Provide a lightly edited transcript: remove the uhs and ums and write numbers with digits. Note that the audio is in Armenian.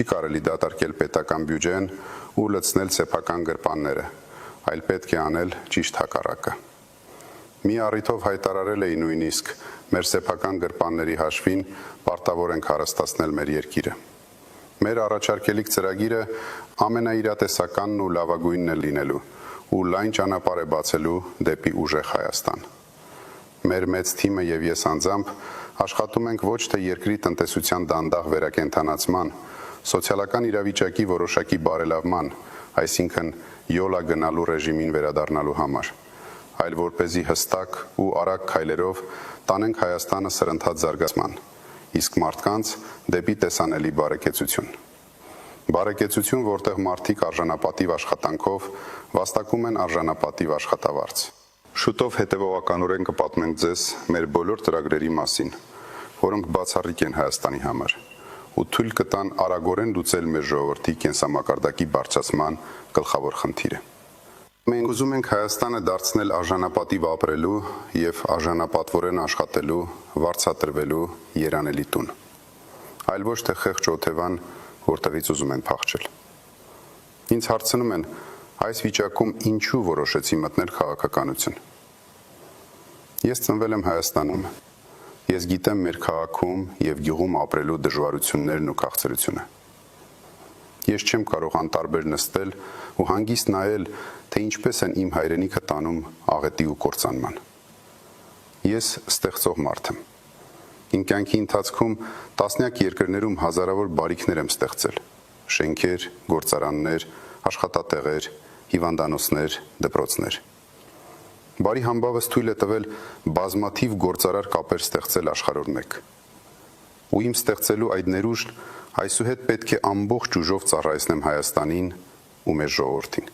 Չի կարելի դատարկել պետական բյուջեն ու լցնել սեփական գրպանները, այլ պետք է անել ճիշտ հակառակը։ Մի առիթով հայտարարել էի նույնիսկ մեր սեփական գրպանների հաշվին պարտավոր ենք հարստացնել մեր երկիրը։ Մեր առաջարկելիք ծրագիրը ամենաիրատեսականն ու լավագույնն է լինելու ու լայն ճանապարհ է բացելու դեպի ուժեղ Հայաստան։ Մեր մեծ թիմը եւ ես անձամբ աշխատում ենք ոչ թե երկրի տնտեսության դանդաղ վերակենդանացման, սոցիալական իրավիճակի որոշակի բարելավման, այսինքն յոլա գնալու ռեժիմին վերադառնալու համար, այլ որպեսզի հստակ ու արագ քայլերով տանենք Հայաստանը սրընթաց զարգացման, իսկ մարդկանց դեպի տեսանելի բարեկեցություն։ Բարեկեցություն, որտեղ մարդիկ արժանապատիվ աշխատանքով վաստակում են արժանապատիվ աշխատավարձ։ Շուտով հետևողականորեն կպատմենք ձեզ մեր բոլոր ծրագրերի մասին, որոնք բացառիկ են Հայաստանի համար ու թույլ կտան արագորեն լուծել մեր ժողովրդի կենսամակարդակի բարձրացման գլխավոր խնդիրը։ Մենք ուզում ենք Հայաստանը դարձնել արժանապատիվ ապրելու եւ արժանապատվորեն աշխատելու, վարձատրվելու երանելի տուն, այլ ոչ թե խեղճ օթևան, որտեղից ուզում են փախչել։ Ինձ հարցնում են, այս վիճակում ինչու որոշեցի մտնել քաղաքականություն։ Ես ծնվել եմ Հայաստանում։ Ես գիտեմ մեր քաղաքում եւ գյուղում ապրելու դժվարություններն ու քաղցրությունը։ Ես չեմ կարող անտարբեր նստել ու հանգիստ նայել, թե ինչպես են իմ հայրենիքը տանում աղետի ու կործանման։ Ես ստեղծող մարդ եմ։ Իմ կյանքի ընթացքում տասնյակ երկրներում հազարավոր բարիքներ եմ ստեղծել՝ շենքեր, գործարաններ, աշխատատեղեր, հիվանդանոցներ, դպրոցներ։ Բարի համբավս թույլ է տվել բազմաթիվ գործարար կապեր ստեղծել աշխարհոր մեկ։ Ու իմ ստեղծելու այդ ներուժն այսուհետ պետք է ամբողջ ուժով ծառայեցնեմ Հայաստանին ու մեր ժողովրդին։